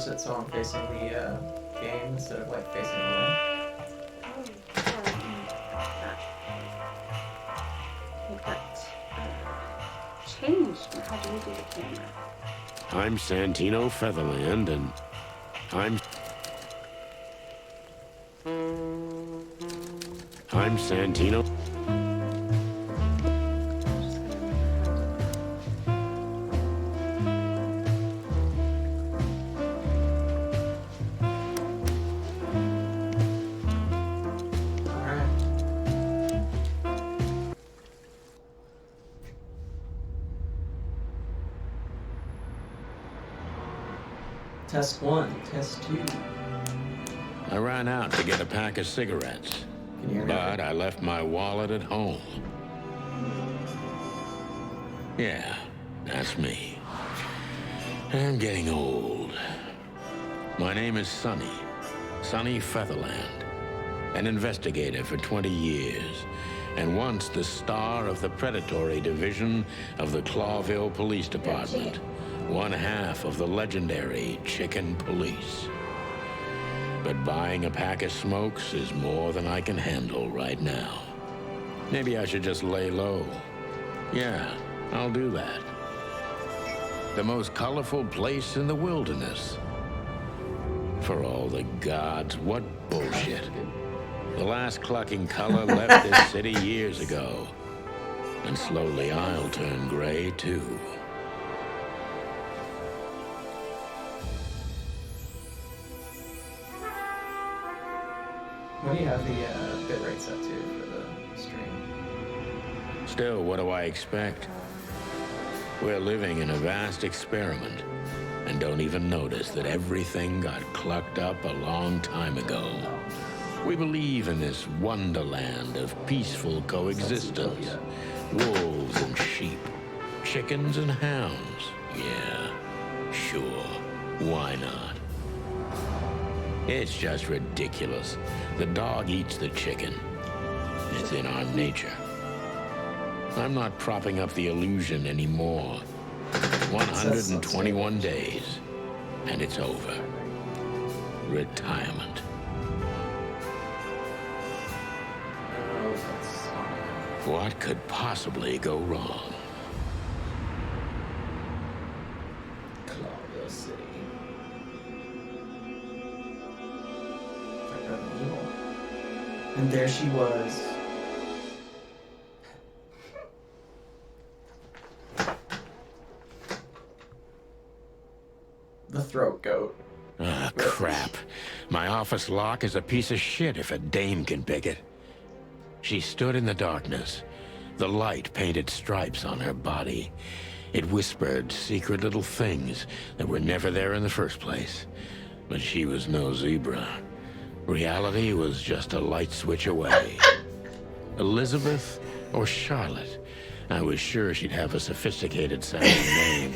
reverse it so I'm facing the game instead of like facing away. Oh, yeah, make that changed. How do you do the camera? I'm Santino Featherland, and I'm Santino. Test 1, test 2. I ran out to get a pack of cigarettes, Can you hear me? but I left my wallet at home. Yeah, that's me. I'm getting old. My name is Sonny Featherland, an investigator for 20 years, and once the star of the predatory division of the Clawville Police Department, one half of the legendary Chicken Police. But buying a pack of smokes is more than I can handle right now. Maybe I should just lay low. Yeah, I'll do that. The most colorful place in the wilderness. For all the gods, what bullshit. The last clucking color left this city years ago. And slowly I'll turn gray too. What do you have the bitrate set to for the stream? Still, what do I expect? We're living in a vast experiment, and don't even notice that everything got clucked up a long time ago. We believe in this wonderland of peaceful coexistence. Wolves and sheep, chickens and hounds. Yeah, sure, why not? It's just ridiculous. The dog eats the chicken. It's in our nature. I'm not propping up the illusion anymore. 121 days, and it's over. Retirement. What could possibly go wrong? Clawville City. And there she was. The throat goat. Ah, crap. My office lock is a piece of shit if a dame can pick it. She stood in the darkness. The light painted stripes on her body. It whispered secret little things that were never there in the first place. But she was no zebra. Reality was just a light switch away. Elizabeth or Charlotte? I was sure she'd have a sophisticated sounding name.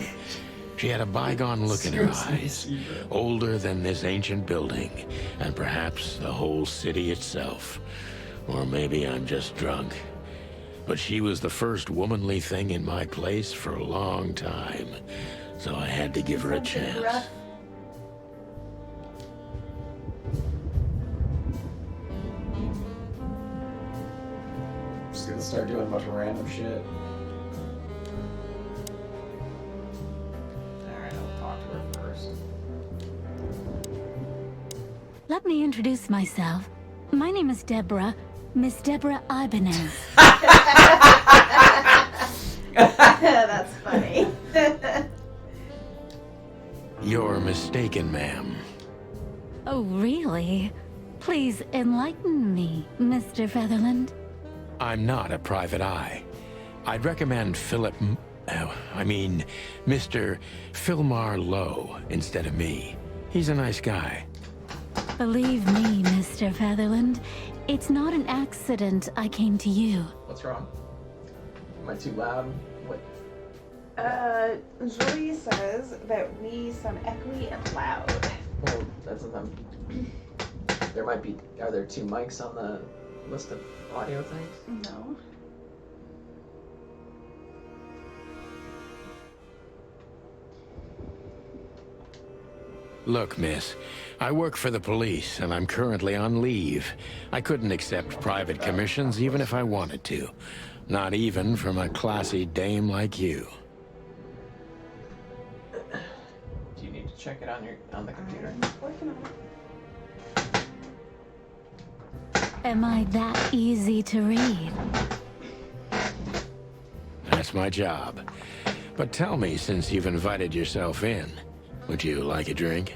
She had a bygone look in her eyes, older than this ancient building, and perhaps the whole city itself. Or maybe I'm just drunk. But she was the first womanly thing in my place for a long time, so I had to give her a chance. Just gonna start doing a bunch of random shit. Alright, I'll talk to her first. Let me introduce myself. My name is Deborah, Miss Deborah Ibanez. That's funny. You're mistaken, ma'am. Oh, really? Please enlighten me, Mr. Featherland. I'm not a private eye. I'd recommend Mr. Philmar Lowe instead of me. He's a nice guy. Believe me, Mr. Featherland, it's not an accident I came to you. What's wrong? Am I too loud? What? Julie says that we sound echoey and loud. Well, that's them. There might be. Are there two mics on the list of audio things? No. Look, miss, I work for the police, and I'm currently on leave. I couldn't accept private commissions even if I wanted to. Not even from a classy dame like you. Do you need to check it on the computer? I'm working on it. Am I that easy to read? That's my job. But tell me, since you've invited yourself in, would you like a drink?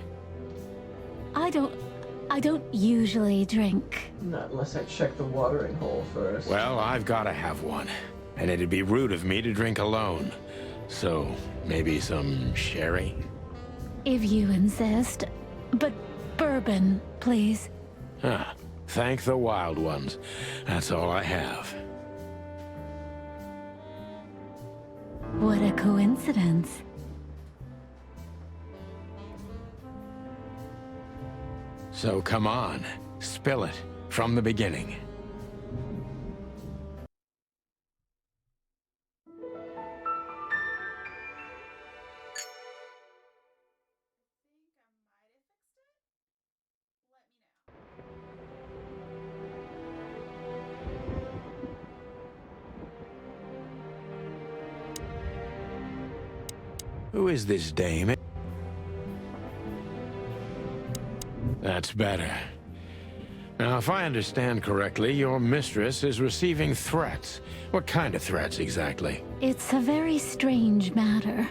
I don't usually drink. Not unless I check the watering hole first. Well, I've got to have one. And it'd be rude of me to drink alone. So, maybe some sherry? If you insist. But bourbon, please. Ah, thank the wild ones. That's all I have. What a coincidence. So come on, spill it from the beginning. Who is this dame? That's better. Now, if I understand correctly, your mistress is receiving threats. What kind of threats, exactly? It's a very strange matter.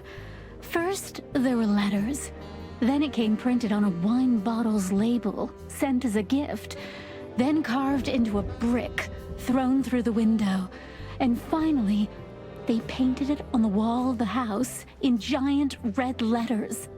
First, there were letters. Then it came printed on a wine bottle's label, sent as a gift. Then carved into a brick, thrown through the window. And finally, they painted it on the wall of the house in giant red letters.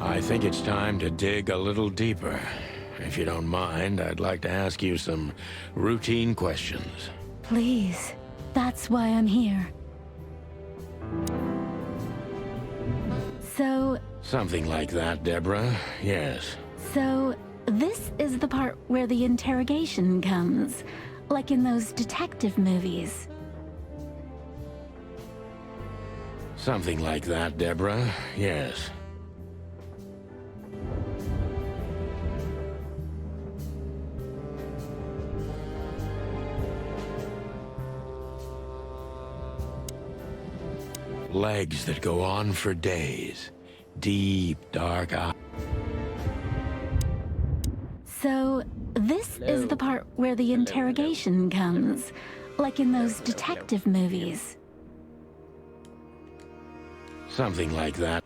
I think it's time to dig a little deeper. If you don't mind, I'd like to ask you some routine questions. Please, that's why I'm here. Something like that, Deborah. Yes. So, this is the part where the interrogation comes, like in those detective movies. Something like that, Deborah. Yes. Legs that go on for days. Deep, dark eyes. So, this is the part where the interrogation comes, like in those detective movies. Something like that.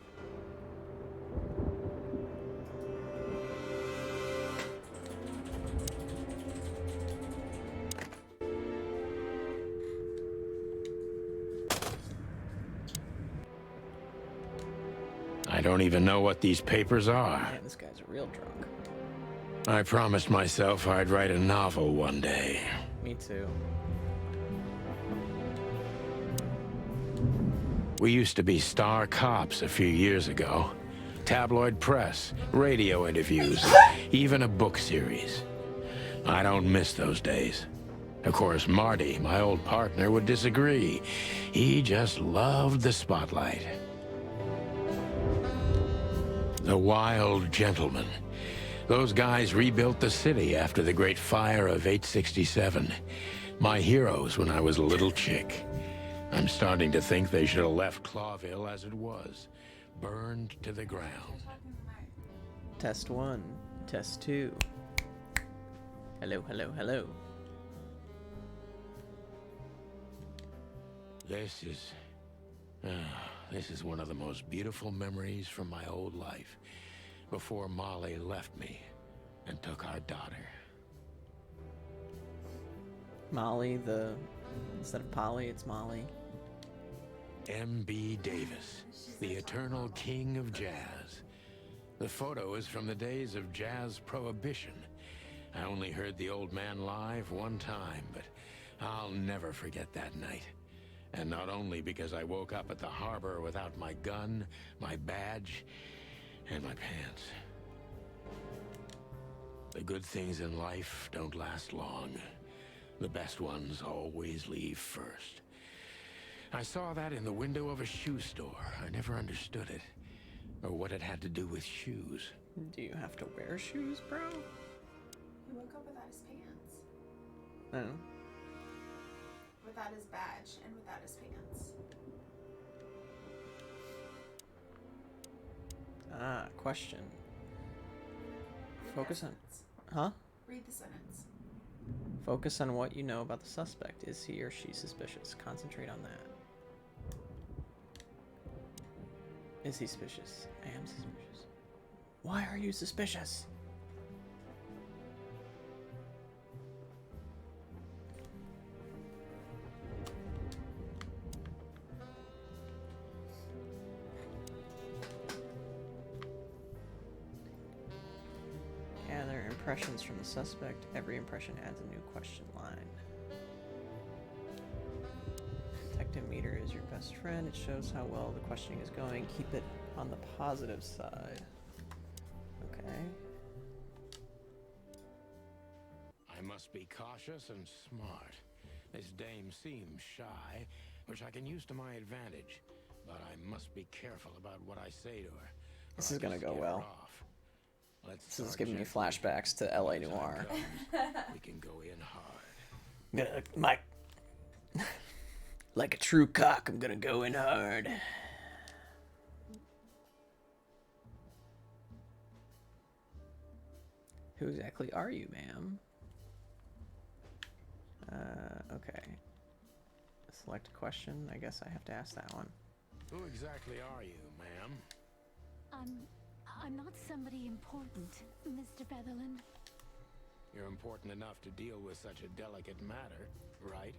I don't even know what these papers are. Man, this guy's a real drunk. I promised myself I'd write a novel one day. Me too. We used to be star cops a few years ago. Tabloid press, radio interviews, even a book series. I don't miss those days. Of course, Marty, my old partner, would disagree. He just loved the spotlight. The Wild Gentlemen. Those guys rebuilt the city after the Great Fire of 867. My heroes when I was a little chick. I'm starting to think they should have left Clawville as it was, burned to the ground. Test 1. Test 2. Hello, hello, hello. This is one of the most beautiful memories from my old life, before Molly left me and took our daughter. Molly, instead of Polly, it's Molly. M.B. Davis, the eternal king of jazz. The photo is from the days of jazz prohibition. I only heard the old man live one time, but I'll never forget that night. And not only because I woke up at the harbor without my gun, my badge, and my pants. The good things in life don't last long. The best ones always leave first. I saw that in the window of a shoe store. I never understood it, or what it had to do with shoes. Do you have to wear shoes, bro? He woke up without his pants, No. without his badge, and without his pants. Ah, question. Read Focus that on... sentence. Huh? Read the sentence. Focus on what you know about the suspect. Is he or she suspicious? Concentrate on that. Is he suspicious? I am suspicious. Why are you suspicious? Gather impressions from the suspect. Every impression adds a new question line. Detective meter is your best friend. It shows how well the questioning is going. Keep it on the positive side. Okay. I must be cautious and smart. This dame seems shy, which I can use to my advantage. But I must be careful about what I say to her. This or is I gonna just go get her well. off. Let's This is start giving me gently. flashbacks to LA When the time Noir. comes, we can go in hard. My like a true cock, I'm gonna go in hard. Who exactly are you, ma'am? Okay. Select a question. I guess I have to ask that one. Who exactly are you, ma'am? I'm not somebody important, Mr. Featherland. You're important enough to deal with such a delicate matter, right?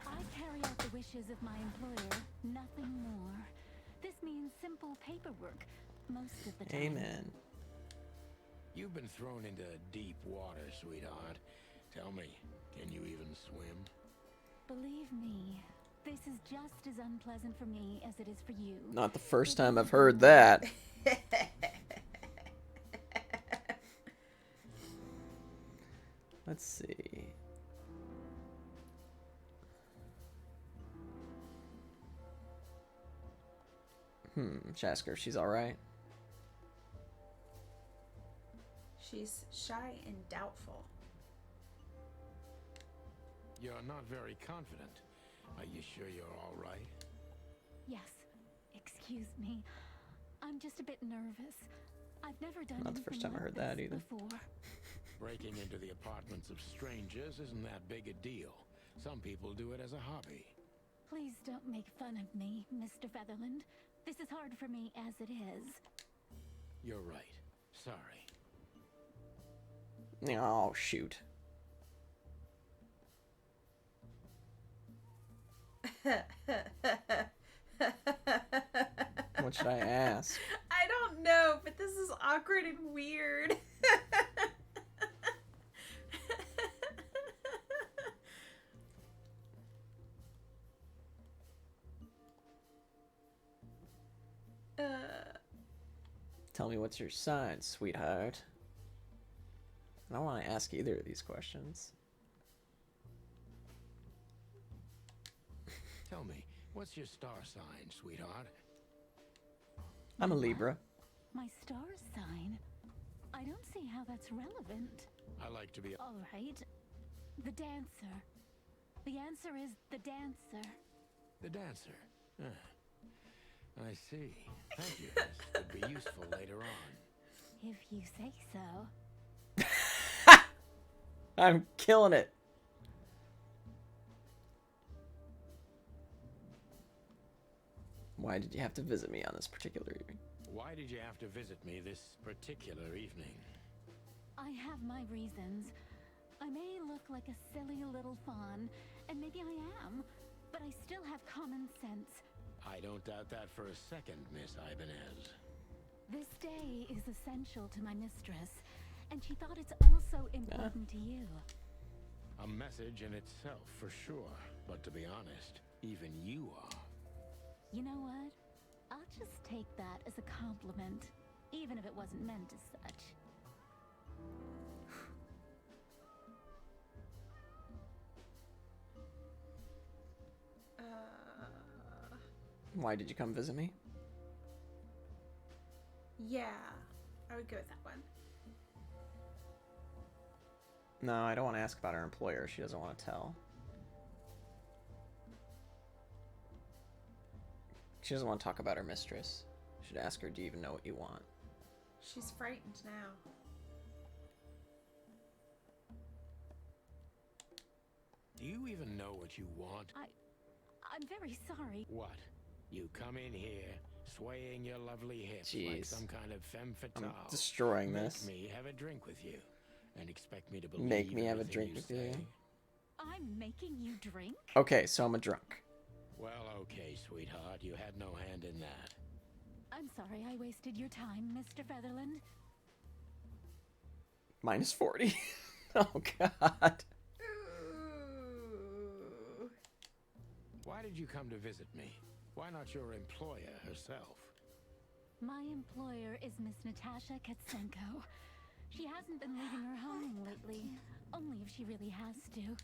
I carry out the wishes of my employer, nothing more. This means simple paperwork, most of the time. Amen. You've been thrown into deep water, sweetheart. Tell me, can you even swim? Believe me, this is just as unpleasant for me as it is for you. Not the first time I've heard that. Let's see. Should I ask her if she's alright? She's shy and doubtful. You're not very confident. Are you sure you're all right? Yes, excuse me. I'm just a bit nervous. I've never done Not the anything first time I like heard that this either. before. Breaking into the apartments of strangers isn't that big a deal. Some people do it as a hobby. Please don't make fun of me, Mr. Featherland. This is hard for me as it is. You're right. Sorry. Oh, shoot. What should I ask? I don't know, but this is awkward and weird. Tell me what's your sign, sweetheart. I don't want to ask either of these questions. Tell me, what's your star sign, sweetheart? I'm a Libra. My star sign? I don't see how that's relevant. I like to be... All right. The dancer. The answer is the dancer. The dancer. Ah, I see. Thank you. This would be useful later on. If you say so. I'm killing it. Why did you have to visit me on this particular evening? Why did you have to visit me this particular evening? I have my reasons. I may look like a silly little fawn, and maybe I am, but I still have common sense. I don't doubt that for a second, Miss Ibanez. This day is essential to my mistress, and she thought it's also important to you. A message in itself, for sure. But to be honest, Even you are. You know what? I'll just take that as a compliment, even if it wasn't meant as such. Why did you come visit me? Yeah, I would go with that one. No, I don't want to ask about her employer. She doesn't want to tell. She doesn't want to talk about her mistress. You should ask her, do you even know what you want? She's frightened now. Do you even know what you want? I'm very sorry. What? You come in here, swaying your lovely hips like Jeez. some kind of femme fatale. I'm destroying this. Make me have a drink with you, and expect me to believe Make me have a everything drink with say? you. I'm making you drink? Okay, so I'm a drunk. Well, okay, sweetheart. You had no hand in that. I'm sorry I wasted your time, Mr. Featherland. Minus 40. Oh, God. Ooh. Why did you come to visit me? Why not your employer herself? My employer is Miss Natasha Katsenko. She hasn't been leaving her home lately, only if she really has to.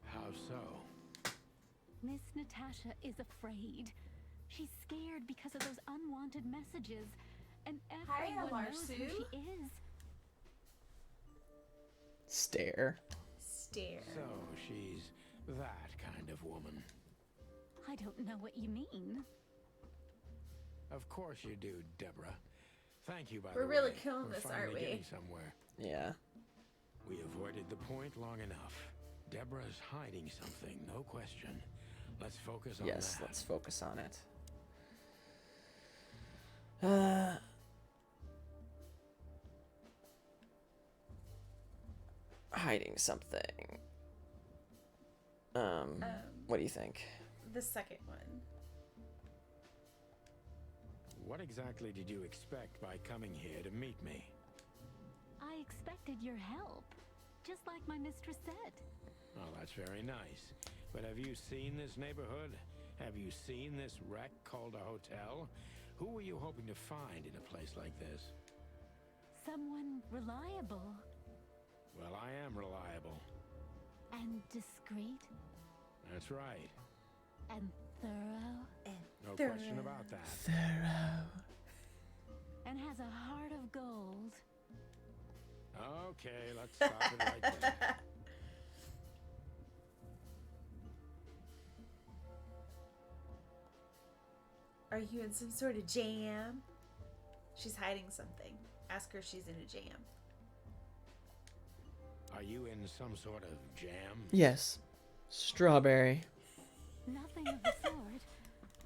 How so? Miss Natasha is afraid. She's scared because of those unwanted messages, and everyone knows who Marsu. she is. Stare. Stare. So she's that kind of woman. I don't know what you mean. Of course you do, Deborah. Thank you, by the We're way. really killing We're this, finally aren't we? getting somewhere. Yeah. We avoided the point long enough. Deborah's hiding something, no question. Let's focus on Yes, that. let's focus on it. Hiding something. What do you think? The second one. What exactly did you expect by coming here to meet me? I expected your help, just like my mistress said. Well, that's very nice. But have you seen this neighborhood? Have you seen this wreck called a hotel? Who were you hoping to find in a place like this? Someone reliable Well, I am reliable. and discreet That's right. and thorough No question about that. Thorough. and has a heart of gold. Okay, let's stop it right there. Are you in some sort of jam? She's hiding something. Ask her if she's in a jam. Are you in some sort of jam? Yes. Strawberry. Nothing of the sort.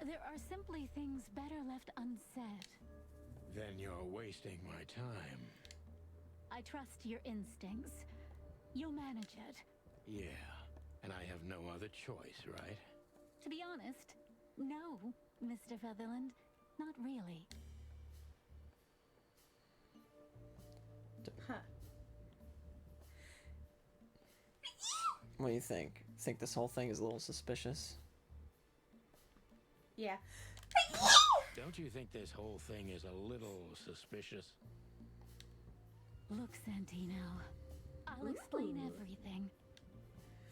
There are simply things better left unsaid. Then you're wasting my time. I trust your instincts. You'll manage it. Yeah, and I have no other choice, right? To be honest, no, Mr. Featherland. Not really. Huh. What do you think? Think this whole thing is a little suspicious? Yeah. Don't you think this whole thing is a little suspicious? Look, Santino. I'll explain everything.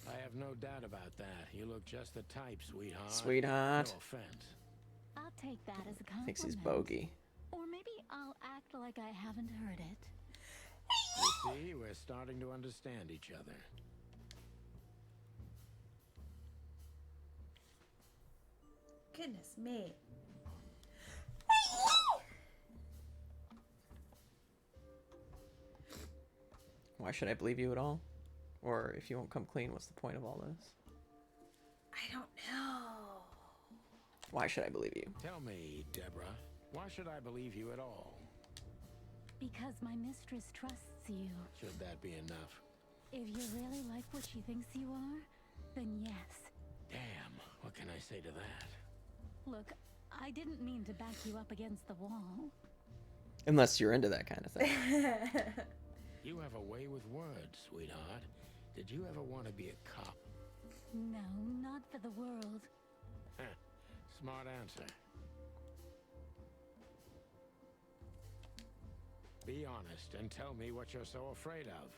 I have no doubt about that. You look just the type, sweetheart. Sweetheart. No offense. I'll take that as a compliment. Thinks he's bogey. Or maybe I'll act like I haven't heard it. You see, we're starting to understand each other. Goodness me. Why should I believe you at all? Or if you won't come clean, what's the point of all this? I don't know. Why should I believe you? Tell me, Deborah, why should I believe you at all? Because my mistress trusts you. Should that be enough? If you really like what she thinks you are, then yes. Damn, what can I say to that? Look, I didn't mean to back you up against the wall. Unless you're into that kind of thing. You have a way with words, sweetheart. Did you ever want to be a cop? No, not for the world. Smart answer. Be honest and tell me what you're so afraid of.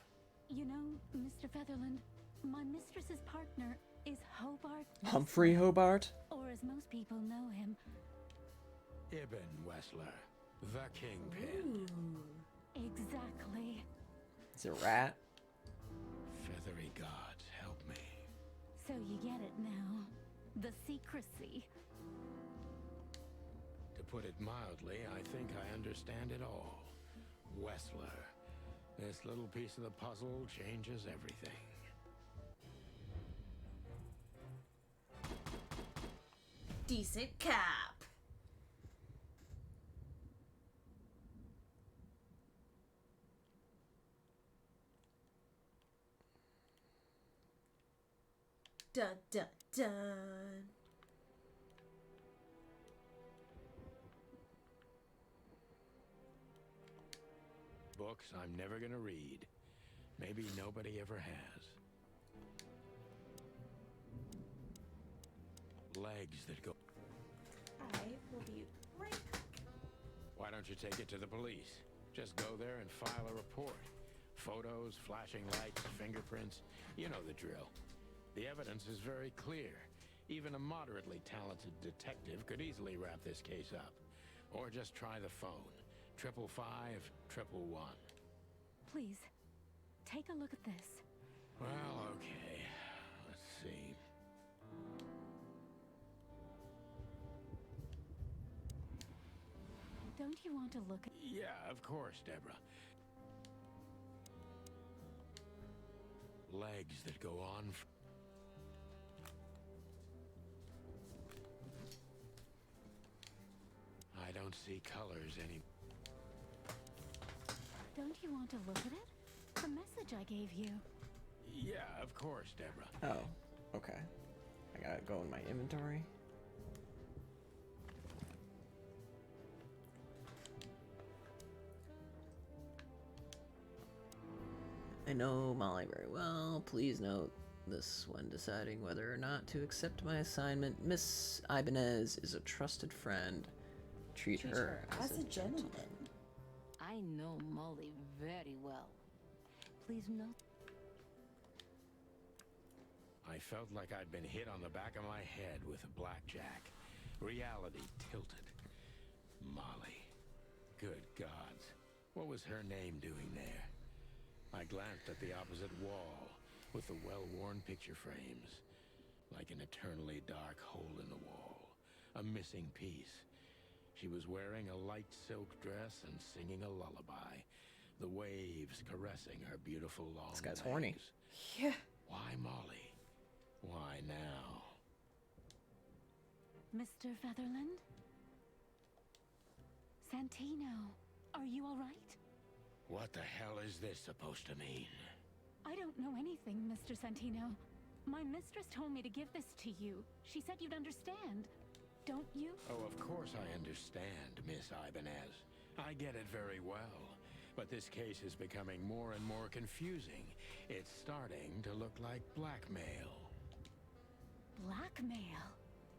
You know, Mr. Featherland, my mistress's partner is Hobart. Humphrey Hobart? Or as most people know him, Ibn Wessler, the Kingpin. exactly. It's a rat. Feathery gods, help me. So you get it now. The secrecy. To put it mildly, I think I understand it all. Wessler. This little piece of the puzzle changes everything. Decent cop. Dun dun dun. Books I'm never gonna read. Maybe nobody ever has. Legs that go... I will be right back. Why don't you take it to the police? Just go there and file a report. Photos, flashing lights, fingerprints. You know the drill. The evidence is very clear. Even a moderately talented detective could easily wrap this case up. Or just try the phone. 555 111. Please, take a look at this. Well, okay. Let's see. Don't you want to look at... Yeah, of course, Deborah. Legs that go on... I don't see colors any... Don't you want to look at it? The message I gave you. Yeah, of course, Deborah. Oh, okay. I gotta go in my inventory. I know Molly very well. Please note this when deciding whether or not to accept my assignment. Miss Ibanez is a trusted friend. Treat her as a gentleman. I know Molly very well. Please note. I felt like I'd been hit on the back of my head with a blackjack. Reality tilted. Molly. Good gods. What was her name doing there? I glanced at the opposite wall, with the well-worn picture frames. Like an eternally dark hole in the wall. A missing piece. She was wearing a light silk dress and singing a lullaby. The waves caressing her beautiful long This guy's horny. legs. Yeah. Why Molly? Why now? Mr. Featherland? Santino, are you all right? What the hell is this supposed to mean? I don't know anything, Mr. Santino. My mistress told me to give this to you. She said you'd understand. Don't you? Oh, of course I understand, Miss Ibanez. I get it very well. But this case is becoming more and more confusing. It's starting to look like blackmail. Blackmail?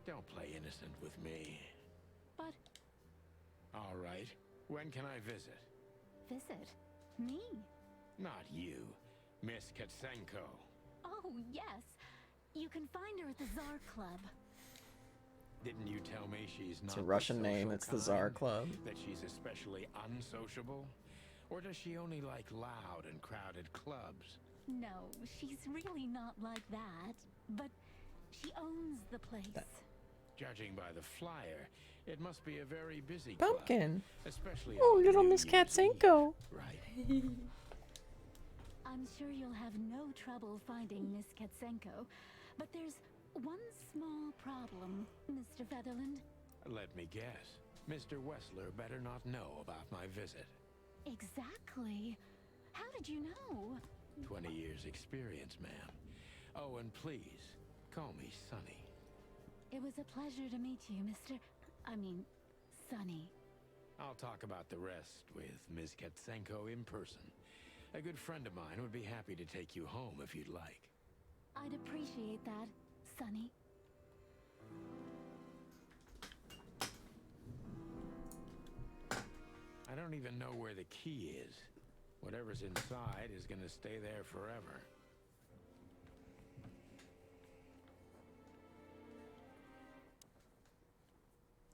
Don't play innocent with me. But All right. When can I visit? visit me? Not you. Miss Katsenko. Oh, yes. You can find her at the Tsar Club. Didn't you tell me she's not It's a Russian the name. social It's the Tsar kind? Club. That she's especially unsociable? Or does she only like loud and crowded clubs? No, she's really not like that. But she owns the place. Judging by the flyer, it must be a very busy club, Pumpkin. especially Oh, on little New Miss Year's Katsenko. Eve, right? I'm sure you'll have no trouble finding Miss Katsenko. But there's one small problem, Mr. Featherland. Let me guess. Mr. Wessler better not know about my visit. Exactly. How did you know? 20 years experience, ma'am. Oh, and please, call me Sonny. It was a pleasure to meet you, Sonny. I'll talk about the rest with Ms. Katsenko in person. A good friend of mine would be happy to take you home if you'd like. I'd appreciate that, Sonny. don't even know where the key is. Whatever's inside is gonna stay there forever.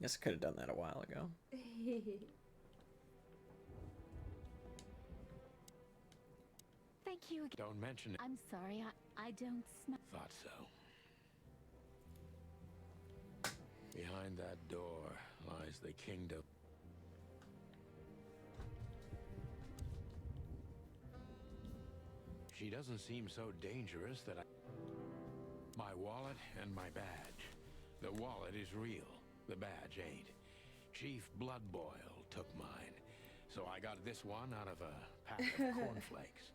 Guess I could have done that a while ago. Thank you again. Don't mention it. I'm sorry, I don't smell. Thought so. Behind that door lies the kingdom. She doesn't seem so dangerous that I... My wallet and my badge. The wallet is real. The badge ain't. Chief Bloodboil took mine. So I got this one out of a pack of cornflakes.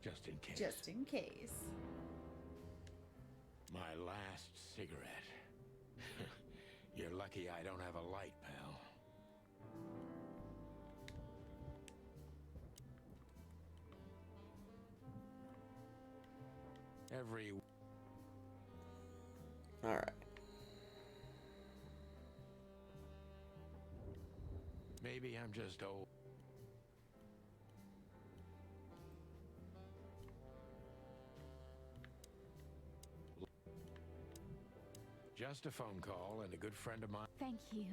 Just in case. Just in case. My last cigarette. You're lucky I don't have a light, pal. Every... All right. Maybe I'm just old. Just a phone call and a good friend of mine. Thank you.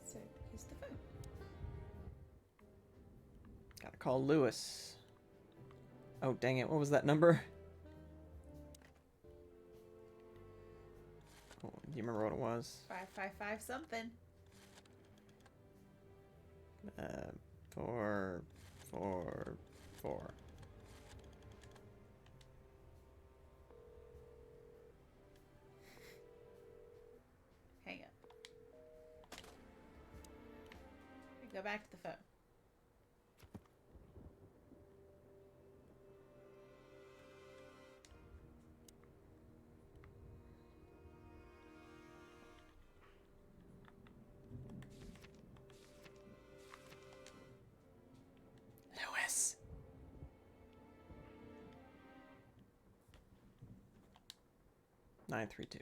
So here's the phone. Gotta call Lewis. Oh, dang it. What was that number? Oh, do you remember what it was? 555 something. 444. Hang up. Go back to the phone. Lewis. Nine three two.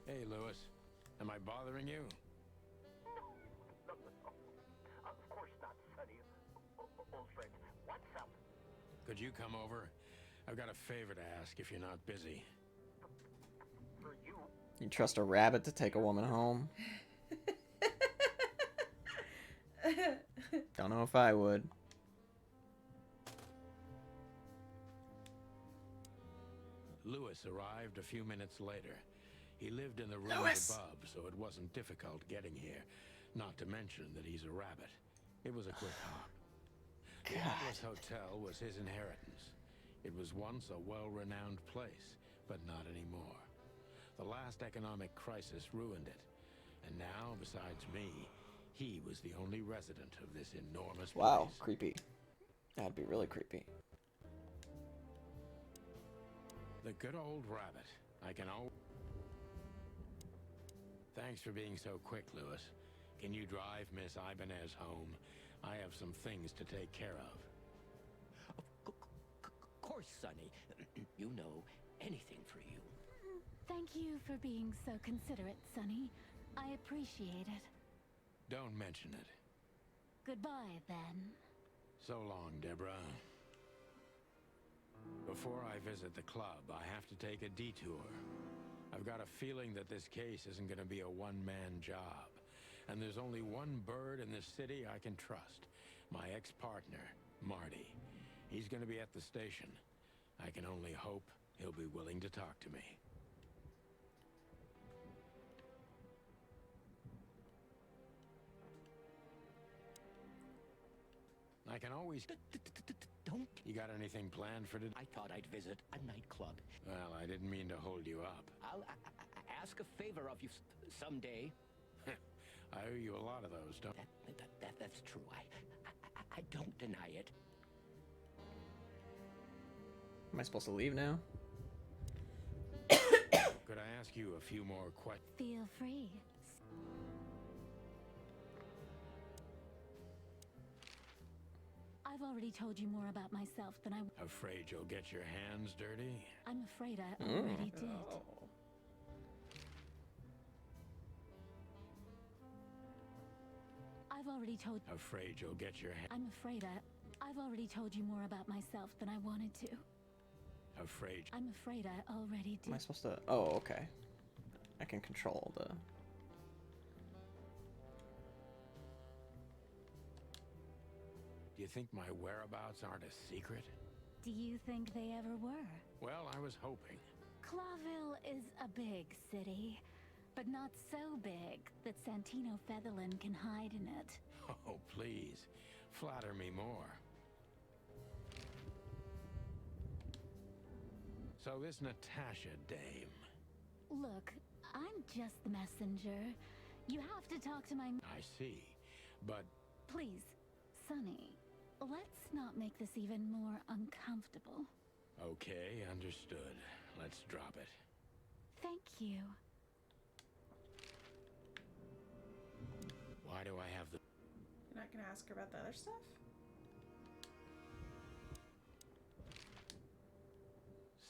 Hey, Lewis. Am I bothering you? No. Of course not, Sonny. Old friend, what's up? Could you come over? I've got a favor to ask if you're not busy. For you? You trust a rabbit to take a woman home? Don't know if I would. Lewis arrived a few minutes later. He lived in the rooms Lewis! above, so it wasn't difficult getting here. Not to mention that he's a rabbit. It was a quick hop. The Atlas Hotel was his inheritance. It was once a well-renowned place, but not anymore. The last economic crisis ruined it. And now, besides me, he was the only resident of this enormous Wow, place. creepy. That'd be really creepy. The good old rabbit. I can always... Thanks for being so quick, Lewis. Can you drive Miss Ibanez home? I have some things to take care of. Of course, Sonny. You know, anything for you. Thank you for being so considerate, Sonny. I appreciate it. Don't mention it. Goodbye, then. So long, Deborah. Before I visit the club, I have to take a detour. I've got a feeling that this case isn't going to be a one-man job. And there's only one bird in this city I can trust. My ex-partner, Marty. He's going to be at the station. I can only hope he'll be willing to talk to me. I can always... Don't. You got anything planned for today? I thought I'd visit a nightclub. Well, I didn't mean to hold you up. I'll ask a favor of you someday. I owe you a lot of those, don't That's true. I don't deny it. Am I supposed to leave now? Could I ask you a few more questions? Feel free. I've already told you more about myself than I. Afraid you'll get your hands dirty? I'm afraid I already did. I've already told. Afraid you'll get your hands. I'm afraid I've already told you more about myself than I wanted to. Afraid. I'm afraid I already Am I did. supposed to? Oh, okay. I can control the. Do you think my whereabouts aren't a secret? Do you think they ever were? Well, I was hoping. Clawville is a big city, but not so big that Santino Featherland can hide in it. Oh, please. Flatter me more. So this Natasha dame. Look, I'm just the messenger. You have to talk to my... I see. But Please, Sonny, let's not make this even more uncomfortable. okay, understood. Let's drop it. Thank you. Why do I have the... You're not gonna ask her about the other stuff?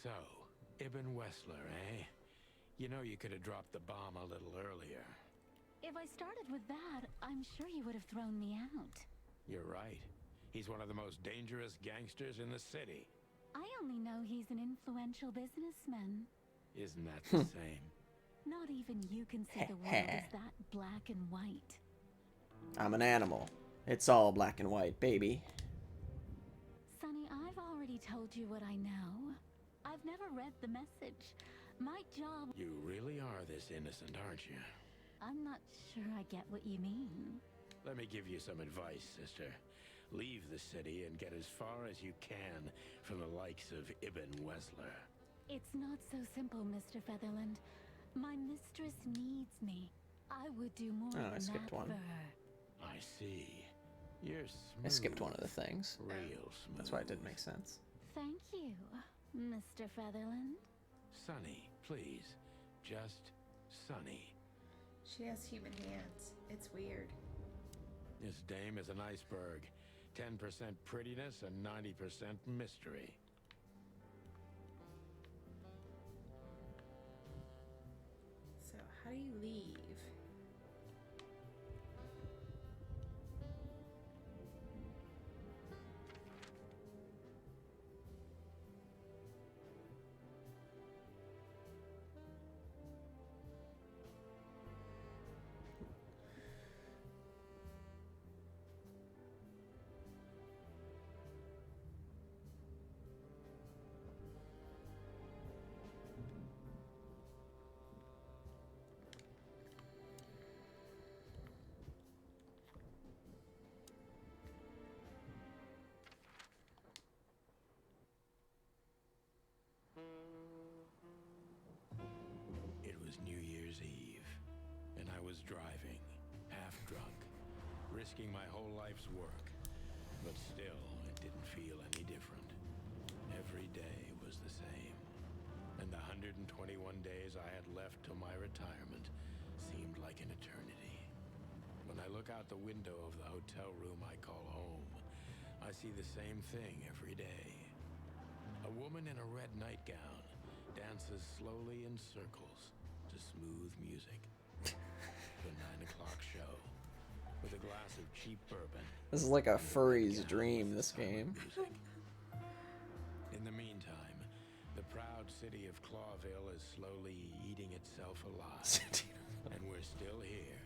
So, Ibn Wessler, eh? You know you could have dropped the bomb a little earlier. If I started with that, I'm sure you would have thrown me out. You're right. He's one of the most dangerous gangsters in the city. I only know he's an influential businessman. Isn't that the same? Not even you can see the world as that black and white. I'm an animal. It's all black and white, baby. Sonny, I've already told you what I know. I've never read the message. My job... You really are this innocent, aren't you? I'm not sure I get what you mean. Let me give you some advice, sister. Leave the city and get as far as you can from the likes of Ibn Wessler. It's not so simple, Mr. Featherland. My mistress needs me. I would do more Oh, I than skipped that one. for her. I see. You're smooth. I skipped one of the things. Real smooth. That's why it didn't make sense. Thank you, Mr. Featherland. Sonny, please. Just Sonny. She has human hands. It's weird. This dame is an iceberg. 10% prettiness and 90% mystery. So, how do you leave? It was New Year's Eve, and I was driving, half drunk, risking my whole life's work. But still, it didn't feel any different. Every day was the same. And the 121 days I had left till my retirement seemed like an eternity. When I look out the window of the hotel room I call home, I see the same thing every day. A woman in a red nightgown dances slowly in circles to smooth music. The 9 o'clock show, with a glass of cheap bourbon. This is like a and the furry's nightgown dream, with this the sound game. music. In the meantime, the proud city of Clawville is slowly eating itself alive. And we're still here,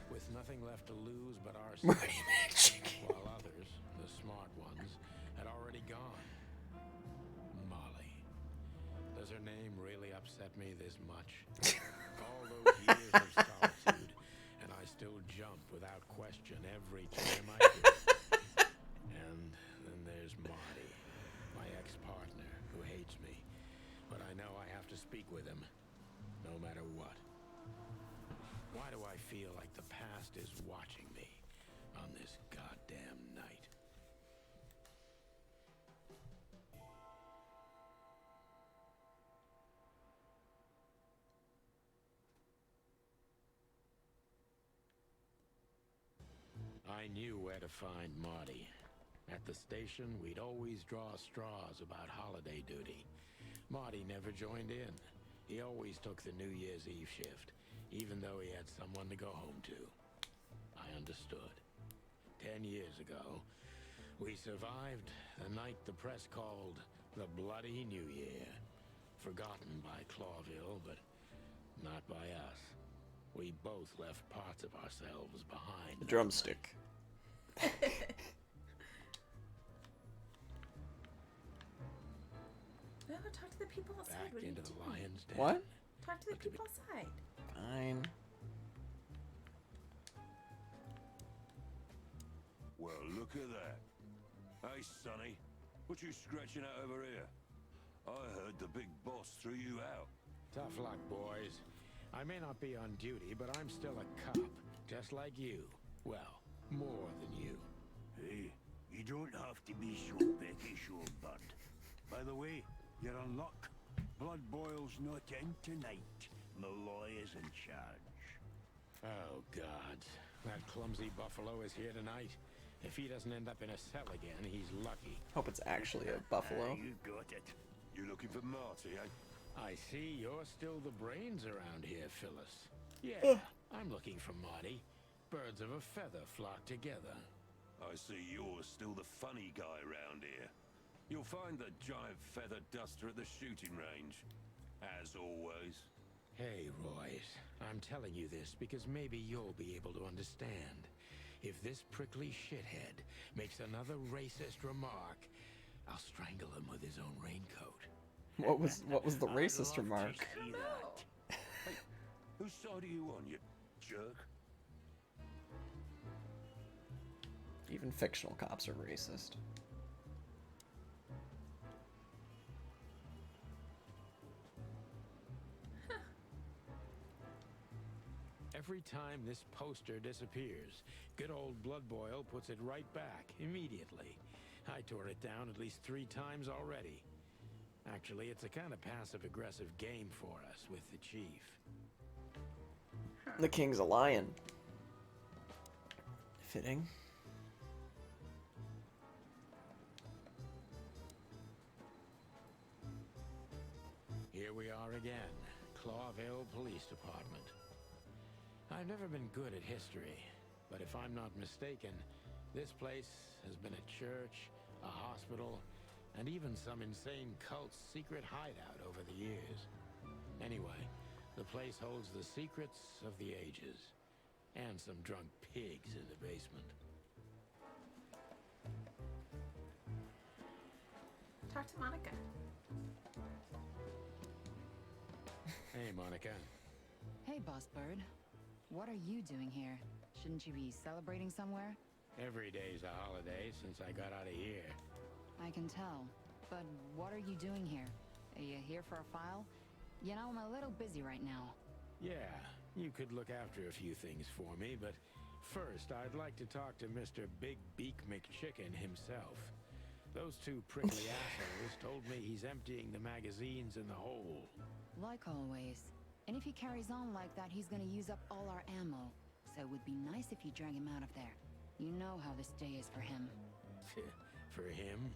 with nothing left to lose but ourselves, while others, the smart ones, had already gone. Molly. Does her name really upset me this much? All those years of solitude, and I still jump without question every time I do it. And then there's Marty, my ex-partner, who hates me. But I know I have to speak with him, no matter what. Why do I feel like the past is watching me on this goddamn night? I knew where to find Marty. At the station, we'd always draw straws about holiday duty. Marty never joined in. He always took the New Year's Eve shift, even though he had someone to go home to. I understood. 10 years ago, we survived the night the press called the Bloody New Year. Forgotten by Clawville, but not by us. We both left parts of ourselves behind. The drumstick. No, talk to the people outside. Back What are you into the doing? lion's den. What? Talk to the people outside. Fine. Well, look at that. Hey, Sonny, what you scratching out over here? I heard the big boss threw you out. Tough luck, boys. I may not be on duty, but I'm still a cop, just like you. Well, more than you. Hey, you don't have to be so peckish, old bud. By the way, you're on luck. Blood Boil's not in tonight. Malloy is in charge. Oh, God. That clumsy buffalo is here tonight. If he doesn't end up in a cell again, he's lucky. Hope it's actually a buffalo. You got it. You looking for Marty, eh? I see you're still the brains around here, Phyllis. Yeah, I'm looking for Marty. Birds of a feather flock together. I see you're still the funny guy around here. You'll find the giant feather duster at the shooting range. As always. Hey, Royce. I'm telling you this because maybe you'll be able to understand. If this prickly shithead makes another racist remark, I'll strangle him with his own raincoat. What was the racist I'd love to remark? see that. Hey, whose side are you on, you jerk? Even fictional cops are racist. Every time this poster disappears, good old Blood Boil puts it right back, immediately. I tore it down at least 3 times already. Actually, it's a kind of passive-aggressive game for us with the chief. The king's a lion. Fitting. Here we are again, Clawville Police Department. I've never been good at history, but if I'm not mistaken, this place has been a church, a hospital, and even some insane cult's secret hideout over the years. Anyway, the place holds the secrets of the ages, and some drunk pigs in the basement. Talk to Monica. Hey, Monica. Hey, Boss Bird. What are you doing here? Shouldn't you be celebrating somewhere? Every day's a holiday since I got out of here. I can tell. But what are you doing here? Are you here for a file? You know, I'm a little busy right now. Yeah, you could look after a few things for me, but first I'd like to talk to Mr. Big Beak McChicken himself. Those 2 prickly assholes told me he's emptying the magazines in the hole. Like always. And if he carries on like that, he's gonna use up all our ammo. So it would be nice if you drag him out of there. You know how this day is for him. For him?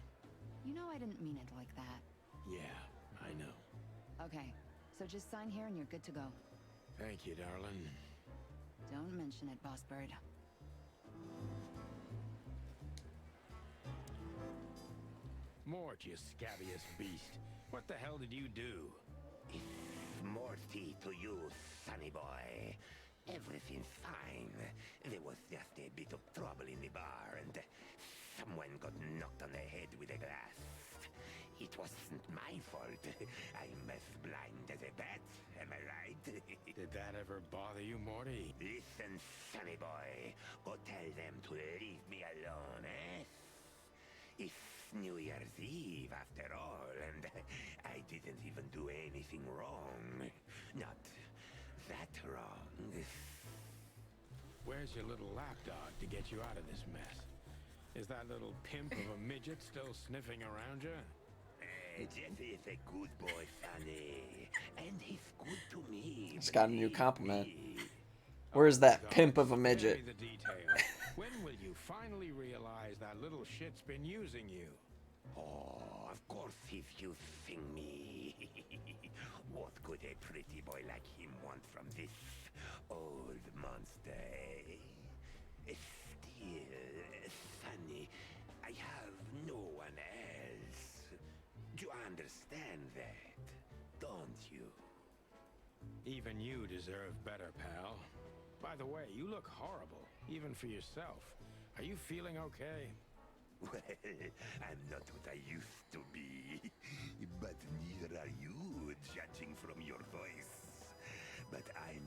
You know I didn't mean it like that. Yeah, I know. Okay, so just sign here and you're good to go. Thank you, darling. Don't mention it, Boss Bird. Mort, you scabious beast. What the hell did you do? Morty to you, sonny boy. Everything's fine. There was just a bit of trouble in the bar, and someone got knocked on the head with a glass. It wasn't my fault. I'm as blind as a bat, am I right? Did that ever bother you, Morty? Listen, sonny boy. Go tell them to leave me alone, eh? It's New Year's Eve, after all, and I didn't even do anything wrong. Not that wrong. Where's your little lapdog to get you out of this mess? Is that little pimp of a midget still sniffing around you? Jesse is a good boy, Sonny. And he's good to me. He's got a new believe compliment. me. Where's that God, pimp of a spare midget? me the details. When will you finally realize that little shit's been using you? Oh, of course if you sing me. What could a pretty boy like him want from this old monster, eh? Still, Sonny, I have no one else. You understand that, don't you? Even you deserve better, pal. By the way, you look horrible, even for yourself. Are you feeling okay? Well, I'm not what I used to be, but neither are you, judging from your voice. But I'm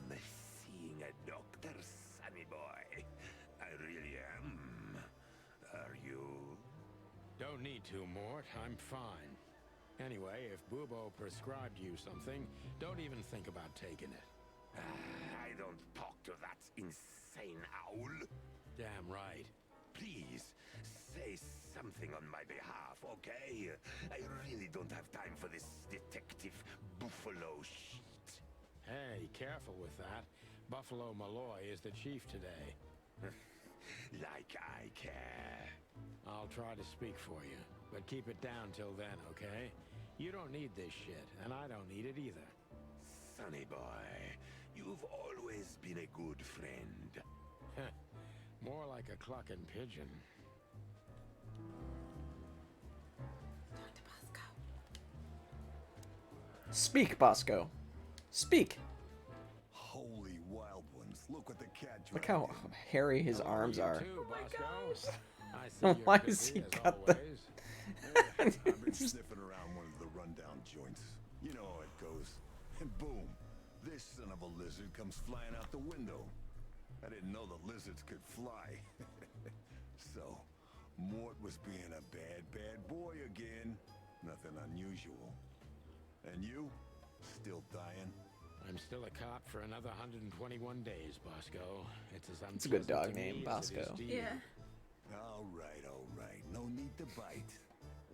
seeing a doctor, Sonny boy. I really am. Are you? Don't need to, Mort. I'm fine. Anyway, if Bubo prescribed you something, don't even think about taking it. I don't talk to that insane owl. Damn right. Please, say something on my behalf, okay? I really don't have time for this detective buffalo shit. Hey, careful with that. Buffalo Malloy is the chief today. Like I care. I'll try to speak for you, but keep it down till then, okay? You don't need this shit, and I don't need it either. Sonny boy, you've always been a good friend. More like a clucking pigeon. Talk to Bosco. Speak, Bosco. Speak. Holy wild ones! Look what the cat Look dragged how in. hairy his Hello, arms you are. too, my Bosco. gosh. I see you're Why busy has he as got the- always. I've been sniffing around one of the rundown joints. You know how it goes. And boom, this son of a lizard comes flying out the window. I didn't know the lizards could fly. So, Mort was being a bad boy again. Nothing unusual. And you? Still dying? I'm still a cop for another 121 days, Bosco. It's as It's a good unpleasant dog to name, me as it is Bosco. to you. Yeah. All right. No need to bite.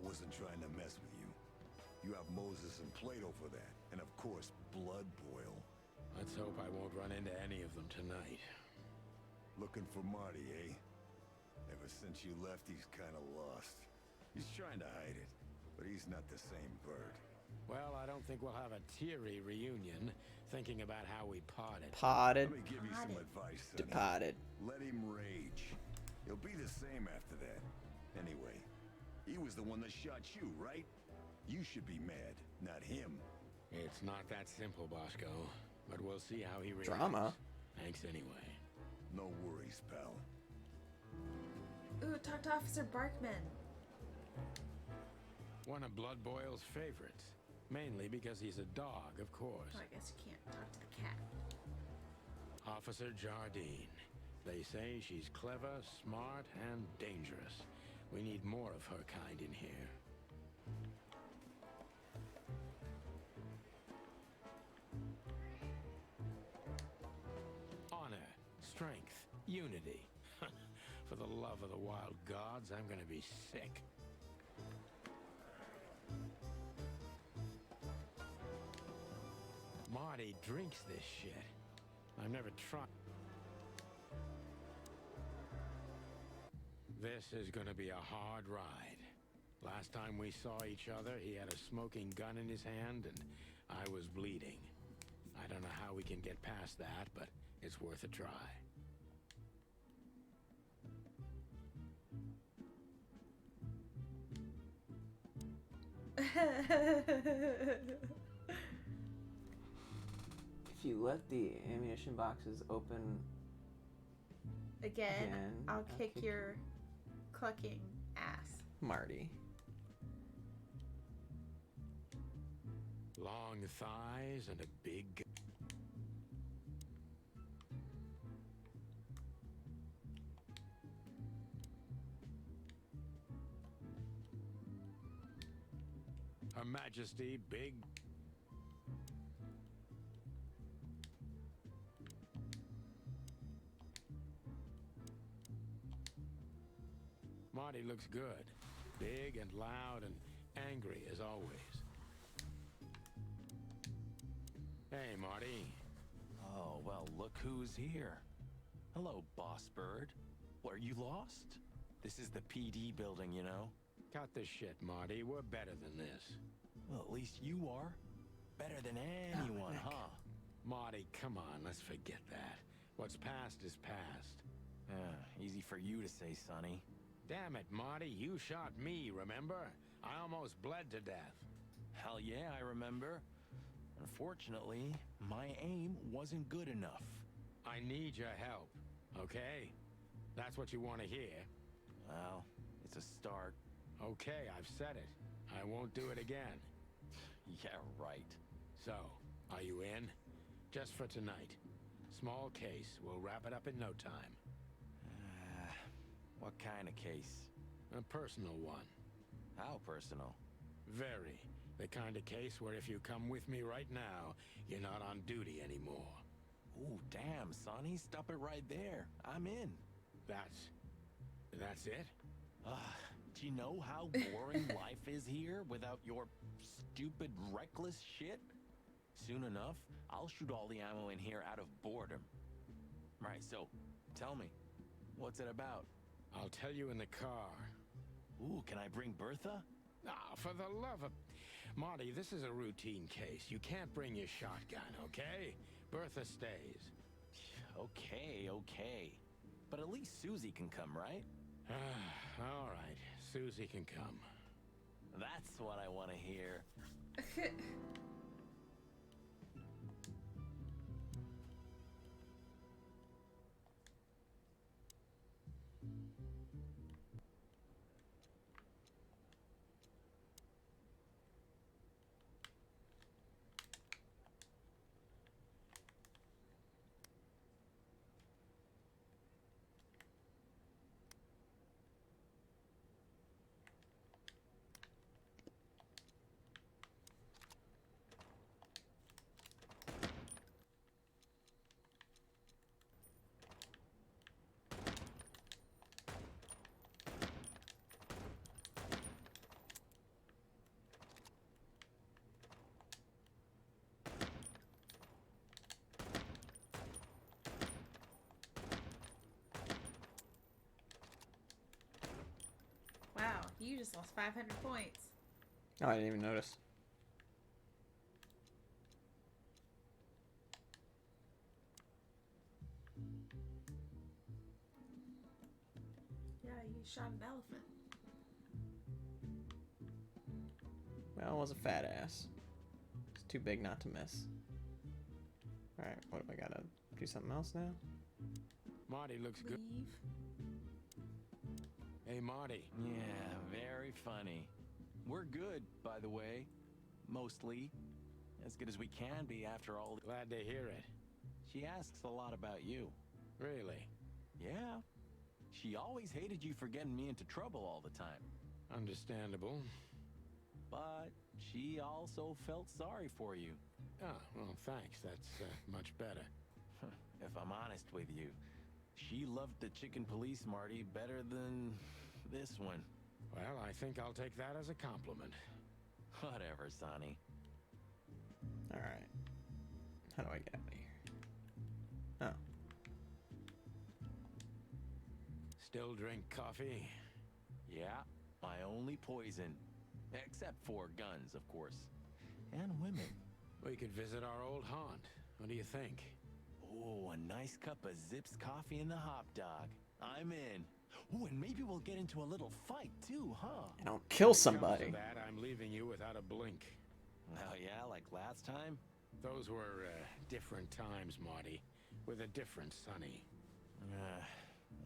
Wasn't trying to mess with you. You have Moses and Plato for that. And of course, Blood Boil. Let's hope I won't run into any of them tonight. Looking for Marty, eh? Ever since you left, he's kinda lost. He's trying to hide it, but he's not the same bird. Well, I don't think we'll have a teary reunion, thinking about how we parted. Potted. Let me give you some advice, Sonny. Departed. Let him rage. He'll be the same after that. Anyway, he was the one that shot you, right? You should be mad, not him. It's not that simple, Bosco, but we'll see how he reacts. Drama. Thanks anyway. No worries, pal. Ooh, talk to Officer Barkman. One of Blood Boil's favorites. Mainly because he's a dog, of course. Oh, I guess you can't talk to the cat. Officer Jardine. They say she's clever, smart, and dangerous. We need more of her kind in here. Honor, strength, unity. For the love of the wild gods, I'm gonna be sick. Marty drinks this shit. I've never tried. This is gonna be a hard ride. Last time we saw each other, he had a smoking gun in his hand and I was bleeding. I don't know how we can get past that, but it's worth a try. If you let the ammunition boxes open Again, Again, I'll I'll kick kick your clucking ass. Marty. Long thighs and a big... Her Majesty, big... Marty looks good. Big and loud and angry as always. Hey, Marty. Oh, well, look who's here. Hello, Boss Bird. Are you lost? This is the PD building, you know? Cut the shit, Marty. We're better than this. Well, at least you are. Better than anyone, huh? Marty, come on, let's forget that. What's past is past. Easy for you to say, Sonny. Damn it, Marty, you shot me, remember? I almost bled to death. Hell yeah, I remember. Unfortunately, my aim wasn't good enough. I need your help, okay? That's what you want to hear. Well, it's a start. Okay, I've said it. I won't do it again. Yeah, right. So, are you in? Just for tonight. Small case. We'll wrap it up in no time. What kind of case? A personal one. How personal? Very. The kind of case where if you come with me right now, you're not on duty anymore. Ooh, damn, Sonny. Stop it right there. I'm in. That's it? Do you know how boring life is here without your stupid, reckless shit? Soon enough, I'll shoot all the ammo in here out of boredom. Right, so, tell me, what's it about? I'll tell you in the car. Ooh, can I bring Bertha? Ah, for the love of... Marty, this is a routine case. You can't bring your shotgun, okay? Bertha stays. Okay. But at least Susie can come, right? All right, Susie can come. That's what I want to hear. Wow, you just lost 500 points. Oh, I didn't even notice. Yeah, you shot an elephant. Well, it was a fat ass. It's too big not to miss. Alright, what do I gotta do something else now? Marty looks good. Leave. Hey, Marty. Yeah, very funny. We're good, by the way. Mostly. As good as we can be after all. Glad to hear it. She asks a lot about you. Really? Yeah. She always hated you for getting me into trouble all the time. Understandable. But she also felt sorry for you. Ah, well, thanks. That's much better. If I'm honest with you, she loved the chicken police, Marty, better than this one. Well, I think I'll take that as a compliment. Whatever, Sonny. Alright. How do I get out of here? Oh. Still drink coffee? Yeah, my only poison. Except for guns, of course. And women. We could visit our old haunt. What do you think? Oh, a nice cup of Zips coffee and the hot dog. I'm in. Oh, and maybe we'll get into a little fight too, huh? And I'll kill When it comes somebody. to that, I'm leaving you without a blink. Oh yeah, like last time? Those were different times, Marty. With a different Sonny.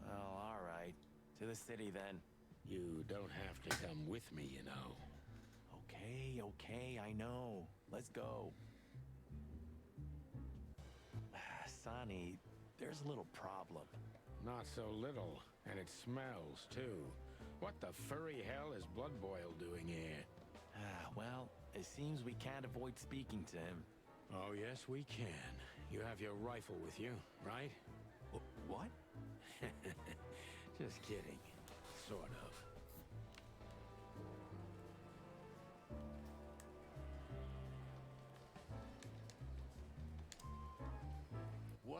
Well, all right. To the city then. You don't have to come with me, you know. Okay, I know. Let's go. Sonny, there's a little problem. Not so little, and it smells, too. What the furry hell is Blood Boil doing here? Well, it seems we can't avoid speaking to him. Oh, yes, we can. You have your rifle with you, right? What? Just kidding. Sort of.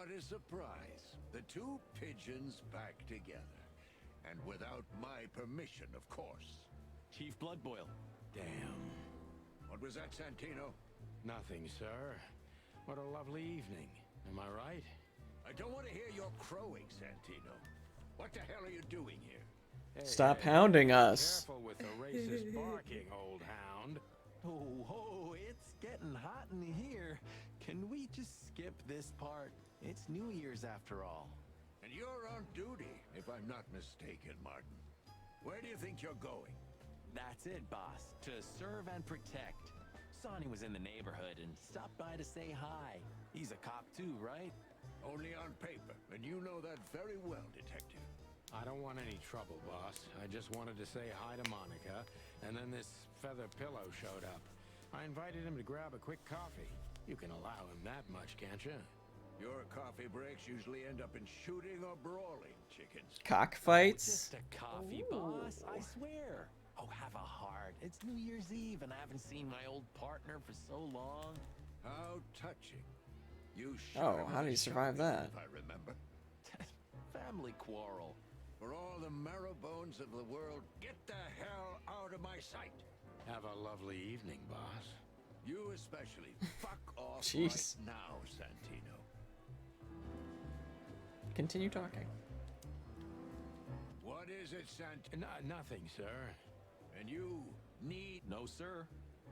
What a surprise. The two pigeons back together. And without my permission, of course. Chief Bloodboil. Damn. What was that, Santino? Nothing, sir. What a lovely evening. Am I right? I don't want to hear your crowing, Santino. What the hell are you doing here? Hey, Stop hey, hounding us. Careful with the racist barking, old hound. Oh, it's getting hot in here. Can we just skip this part? It's New Year's after all. And you're on duty, if I'm not mistaken, Martin. Where do you think you're going? That's it, boss. To serve and protect. Sonny was in the neighborhood and stopped by to say hi. He's a cop too, right? Only on paper, and you know that very well, Detective. I don't want any trouble, boss. I just wanted to say hi to Monica, and then this feather pillow showed up. I invited him to grab a quick coffee. You can allow him that much, can't you? Your coffee breaks usually end up in shooting or brawling, chickens. Cockfights? Just a coffee, boss. I swear. Oh, have a heart. It's New Year's Eve, and I haven't seen my old partner for so long. How touching. You Oh, how did you survive that? If I remember. Family quarrel. For all the marrow bones of the world, get the hell out of my sight. Have a lovely evening, boss. You especially. Fuck off Jeez. right now, Santino. Continue talking. What is it, Santino? Nothing, sir. And you need... No, sir.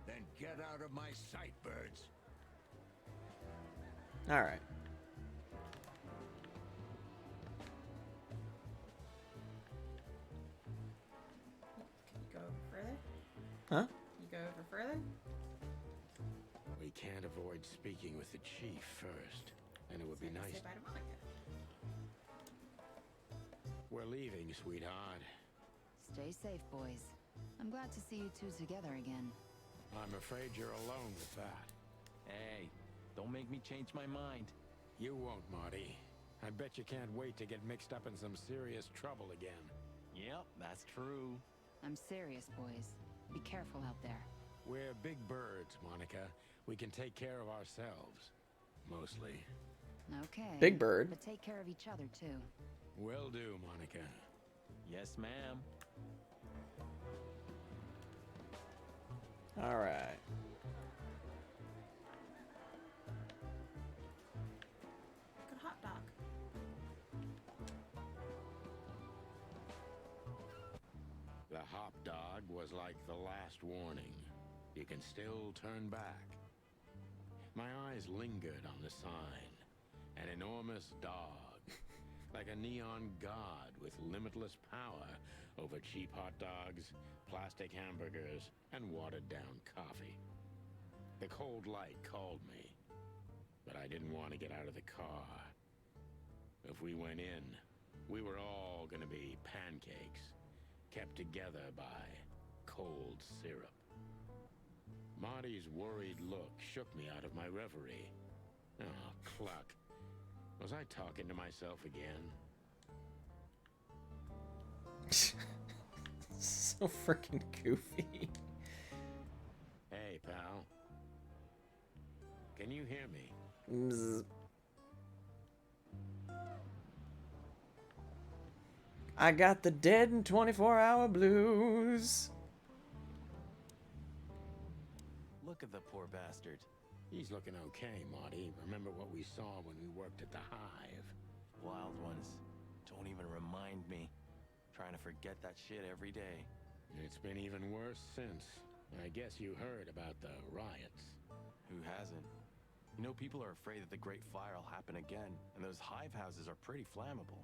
Then get out of my sight, birds. All right. Can you go over further? Huh? Can you go over further? We can't avoid speaking with the chief first, and it would be So I can nice. Say bye to Monica. We're leaving, sweetheart. Stay safe, boys. I'm glad to see you two together again. I'm afraid you're alone with that. Hey, don't make me change my mind. You won't, Marty. I bet you can't wait to get mixed up in some serious trouble again. Yep, that's true. I'm serious, boys. Be careful out there. We're big birds, Monica. We can take care of ourselves. Mostly. Okay. Big bird. But take care of each other, too. Will do, Monica. Yes, ma'am. All right. Good hot dog. The hop dog was like the last warning. You can still turn back. My eyes lingered on the sign. An enormous dog. Like a neon god with limitless power over cheap hot dogs, plastic hamburgers, and watered-down coffee. The cold light called me, but I didn't want to get out of the car. If we went in, we were all gonna be pancakes, kept together by cold syrup. Marty's worried look shook me out of my reverie. Oh, cluck. Was I talking to myself again? So freaking goofy. Hey, pal. Can you hear me? Bzz. I got the dead and 24-hour blues. Look at the poor bastard. He's looking okay, Marty. Remember what we saw when we worked at the Hive? Wild ones. Don't even remind me. Trying to forget that shit every day. It's been even worse since. I guess you heard about the riots. Who hasn't? You know, people are afraid that the Great Fire will happen again, and those hive houses are pretty flammable.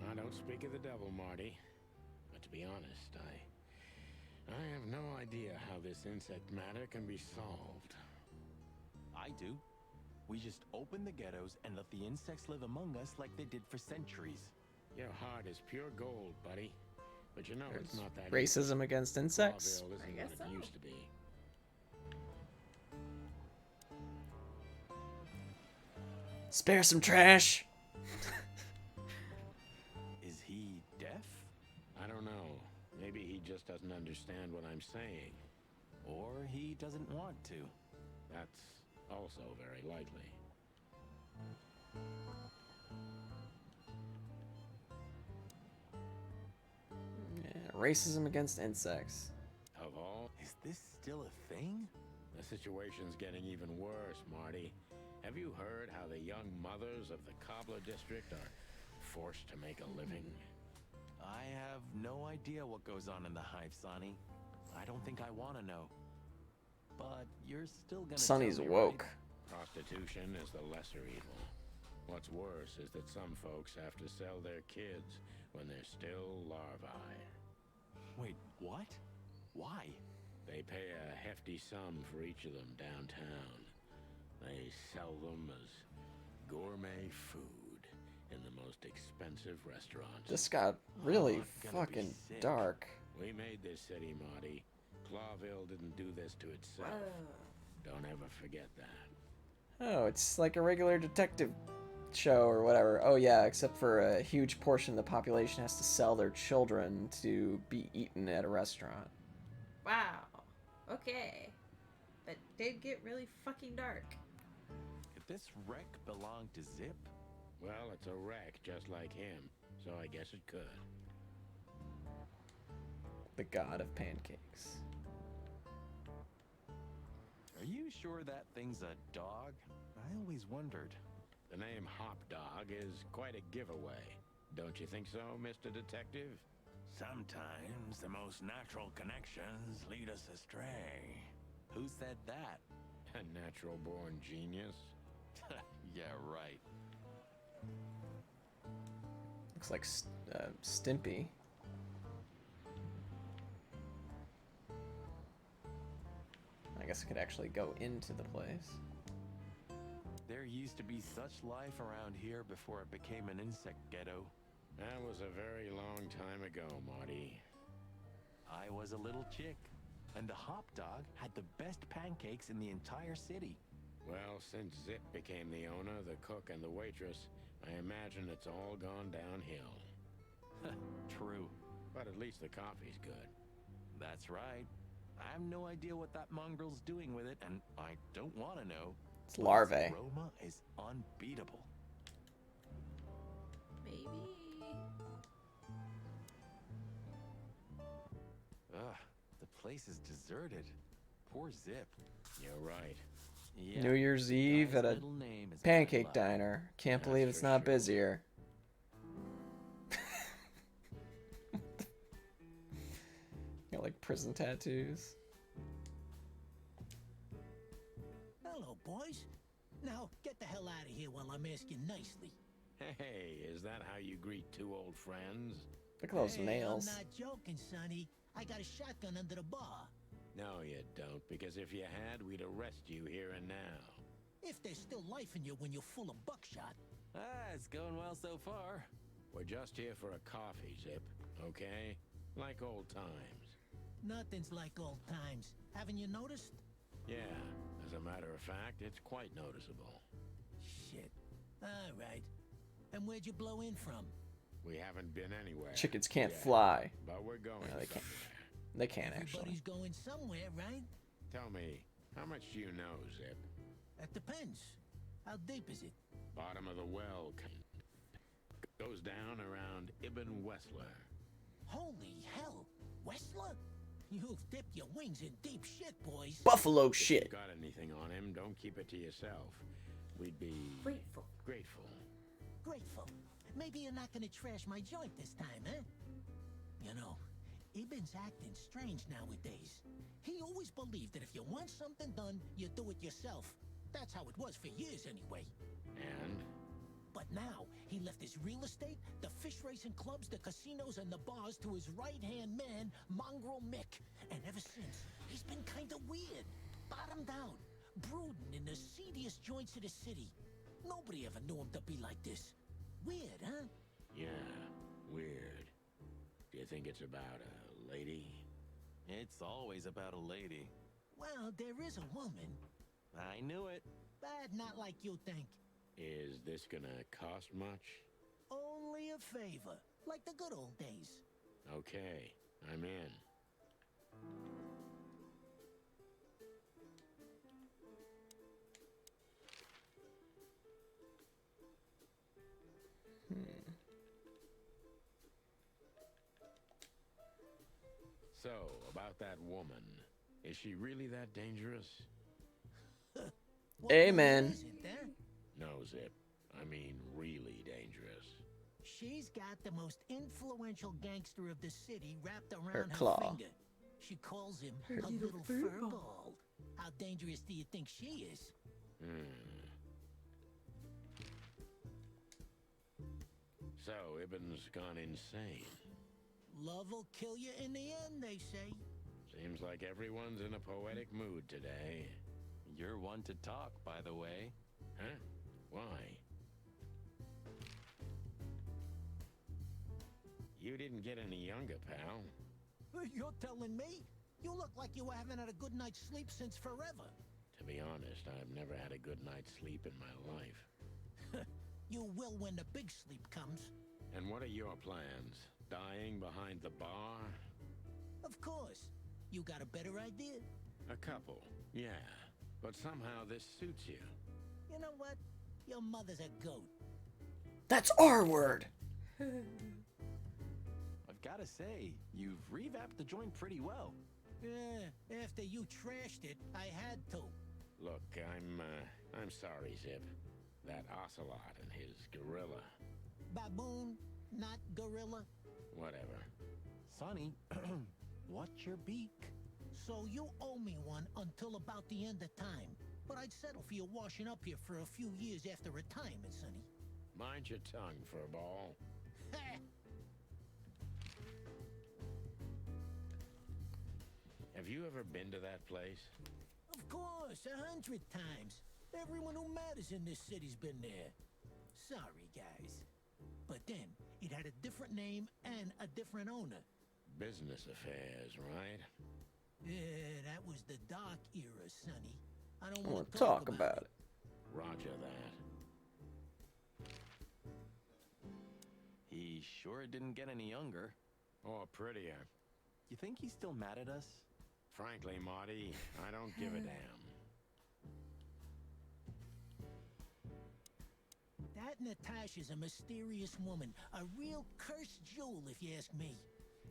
I don't speak of the devil, Marty. But to be honest, I have no idea how this insect matter can be solved. I do. We just open the ghettos and let the insects live among us like they did for centuries. Your heart is pure gold, buddy. But you know it's not that Racism against insects. Lawville isn't I what guess it so. used to be. Spare some trash. Is he deaf? I don't know. Maybe he just doesn't understand what I'm saying. Or he doesn't want to. That's also very likely. Yeah, racism against insects. Of all, Is this still a thing? the situation's getting even worse, Marty. Have you heard how the young mothers of the Cobbler district are forced to make a living? I have no idea what goes on in the hive, Sonny. I don't think I want to know. But you're still gonna Sonny's tell me, woke. right? Prostitution is the lesser evil. What's worse is that some folks have to sell their kids when they're still larvae. Wait, what? Why? They pay a hefty sum for each of them downtown. They sell them as gourmet food in the most expensive restaurants. This got really I'm gonna be fucking sick. dark. We made this city, Marty. Clawville didn't do this to itself. Don't ever forget that. Oh, it's like a regular detective show or whatever. Oh yeah, except for a huge portion of the population has to sell their children to be eaten at a restaurant. Wow. Okay. That did get really fucking dark. Could this wreck belong to Zip? Well, it's a wreck just like him, so I guess it could. The god of pancakes. Are you sure that thing's a dog? I always wondered. The name Hop Dog is quite a giveaway. Don't you think so, Mr. Detective? Sometimes the most natural connections lead us astray. Who said that? A natural-born genius? Yeah, right. Looks like Stimpy. I guess I could actually go into the place. There used to be such life around here before it became an insect ghetto. That was a very long time ago, Marty. I was a little chick, and the Hop Dog had the best pancakes in the entire city. Well, since Zip became the owner, the cook, and the waitress, I imagine it's all gone downhill. True. But at least the coffee's good. That's right. I have no idea what that mongrel's doing with it, and I don't want to know. It's But larvae. its aroma is unbeatable. Maybe. Ugh, the place is deserted. Poor Zip. You're right. Yeah, New Year's the Eve guy's at a middle name is pancake Bud Light. diner. Can't That's believe it's for not sure. busier. Got like prison tattoos. Hello, boys. Now, get the hell out of here while I'm asking nicely. Hey, is that how you greet two old friends? Look at those Hey, nails. I'm not joking, Sonny. I got a shotgun under the bar. No, you don't, because if you had, we'd arrest you here and now. If there's still life in you when you're full of buckshot. Ah, it's going well so far. We're just here for a coffee, Zip, okay? Like old times. Nothing's like old times. Haven't you noticed? Yeah, as a matter of fact, it's quite noticeable. Shit. All right. And where'd you blow in from? We haven't been anywhere. Chickens can't yet, fly. But we're going No, they can't. somewhere. They can't actually. Everybody's going somewhere, right? Tell me, how much do you know, Zip? That depends. How deep is it? Bottom of the well goes down around Ibn Wessler. Holy hell. Wessler? You've dipped your wings in deep shit, boys. Buffalo If shit. you've got anything on him, don't keep it to yourself. We'd be Grateful. grateful. Grateful. Maybe you're not gonna trash my joint this time, eh? You know, Ibn's acting strange nowadays. He always believed that if you want something done, you do it yourself. That's how it was for years anyway. And But now, he left his real estate, the fish racing clubs, the casinos, and the bars to his right-hand man, Mongrel Mick. And ever since, he's been kinda weird. Bottomed out. Brooding in the seediest joints of the city. Nobody ever knew him to be like this. Weird, huh? yeah, weird. Do you think it's about a lady? It's always about a lady. Well, there is a woman. I knew it. But not like you think. Is this gonna cost much? Only a favor. Like the good old days. Okay, I'm in. So, about that woman. Is she really that dangerous? Amen. No, Zip. I mean, really dangerous. She's got the most influential gangster of the city wrapped around Her her claw. finger. She calls him Her a little little fur fur ball. ball. How dangerous do you think she is? So, Ibn's gone insane. Love will kill you in the end, they say. Seems like everyone's in a poetic mood today. You're one to talk, by the way. Huh? Why? You didn't get any younger, pal. You're telling me? You look like you haven't had a good night's sleep since forever. To be honest, I've never had a good night's sleep in my life. You will when the big sleep comes. And what are your plans? Dying behind the bar? Of course. You got a better idea? A couple, yeah. But somehow this suits you. You know what? Your mother's a goat. That's our word. I've gotta say, you've revamped the joint pretty well. Yeah, after you trashed it, I had to. Look, I'm sorry, Zip. That Ocelot and his gorilla. Baboon, not gorilla. Whatever. Sonny, what's your beak? So you owe me one until about the end of time. But I'd settle for you washing up here for a few years after retirement, Sonny. Mind your tongue, furball. Have you ever been to that place? Of course, 100 times. Everyone who matters in this city's been there. Sorry, guys. But then, it had a different name and a different owner. Business affairs, right? Yeah, that was the dark era, Sonny. I don't I want want to to talk about it. Roger that. He sure didn't get any younger. Or prettier. You think he's still mad at us? Frankly, Marty, I don't give a damn. That Natasha's a mysterious woman. A real cursed jewel, if you ask me.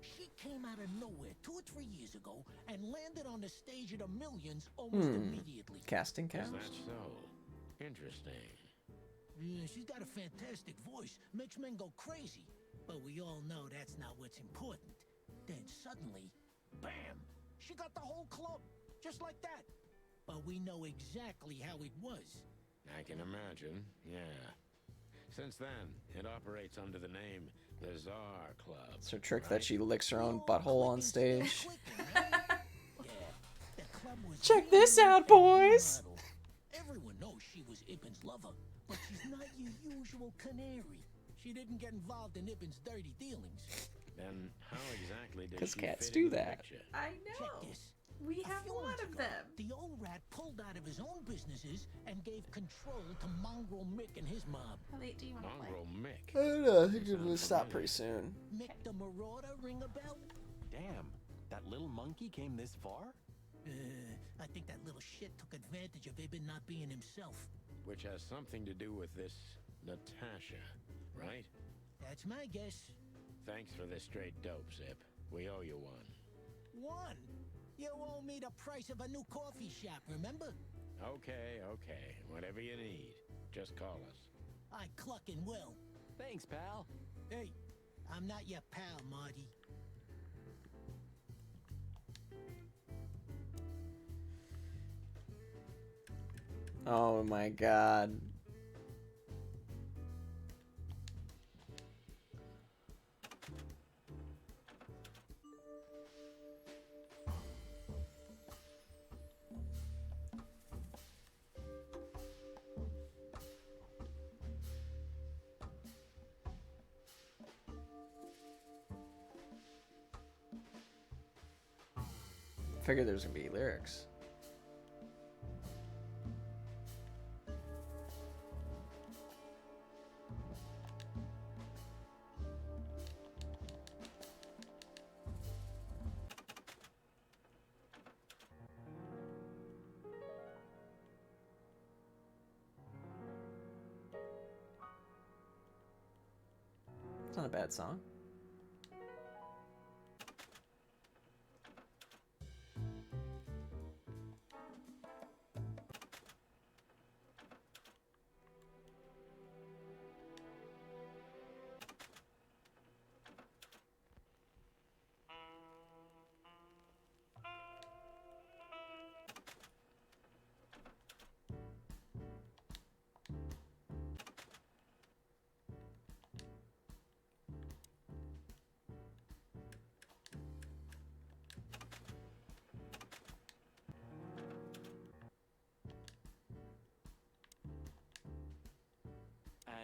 She came out of nowhere 2 or 3 years ago and landed on the stage of the millions almost immediately. Casting Is couch. that so? Interesting. Yeah, she's got a fantastic voice. Makes men go crazy. But we all know that's not what's important. Then suddenly, bam! She got the whole club. Just like that. But we know exactly how it was. I can imagine, yeah. Since then, it operates under the name the Czar Club. It's her trick that she licks her own butthole on stage. Check this out, boys! Everyone knows she was Ibn's lover, but she's not your usual canary. She didn't get involved in Ibn's dirty dealings. Then how exactly did 'Cause she cats fit do in the that. picture? I Check know. this. We have few a lot months of ago, them. The old rat pulled out of his own businesses and gave control to Mongrel Mick and his mob. How late do you want to play? Mongrel Mick. I don't know. I think it will stop pretty soon. Mick the Marauder, ring a bell? Damn, that little monkey came this far? I think that little shit took advantage of Ibn not being himself. Which has something to do with this Natasha, right? That's my guess. Thanks for this straight dope, Zip. We owe you one. One. You owe me the price of a new coffee shop, remember? Okay, okay. Whatever you need. Just call us. I cluck and will. Thanks, pal. Hey, I'm not your pal, Marty. Oh my god. Figured there's gonna be lyrics. It's not a bad song.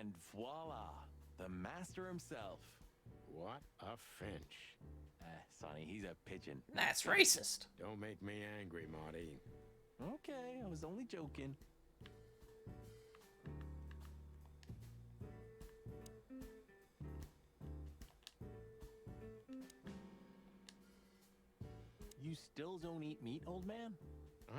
And voila, the master himself. What a finch. Sonny, he's a pigeon. That's racist. Don't make me angry, Marty. Okay, I was only joking. You still don't eat meat, old man?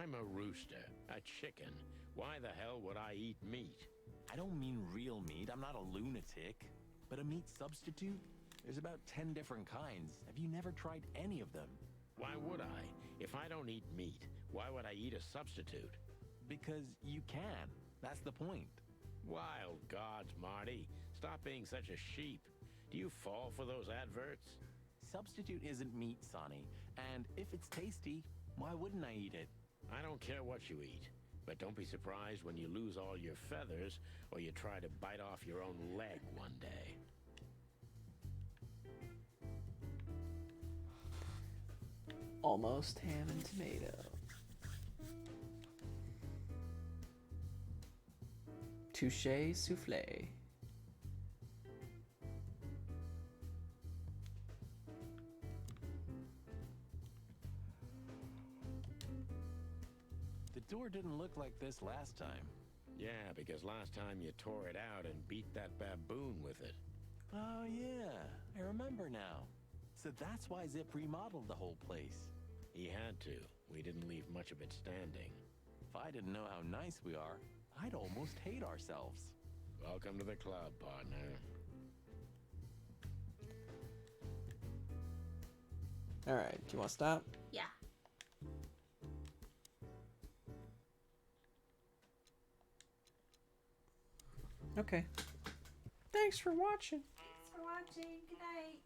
I'm a rooster, a chicken. Why the hell would I eat meat? I don't mean real meat. I'm not a lunatic. But a meat substitute? There's about 10 different kinds. Have you never tried any of them? Why would I? If I don't eat meat, why would I eat a substitute? Because you can. That's the point. Wild gods, Marty. Stop being such a sheep. Do you fall for those adverts? Substitute isn't meat, Sonny. And if it's tasty, why wouldn't I eat it? I don't care what you eat. But don't be surprised when you lose all your feathers or you try to bite off your own leg one day. Almost ham and tomato. Touche souffle. The door didn't look like this last time. Yeah, because last time you tore it out and beat that baboon with it. Oh, yeah. I remember now. So that's why Zip remodeled the whole place. He had to. We didn't leave much of it standing. If I didn't know how nice we are, I'd almost hate ourselves. Welcome to the club, partner. Alright, do you want to stop? Yeah. Okay. Thanks for watching. Thanks for watching. Good night.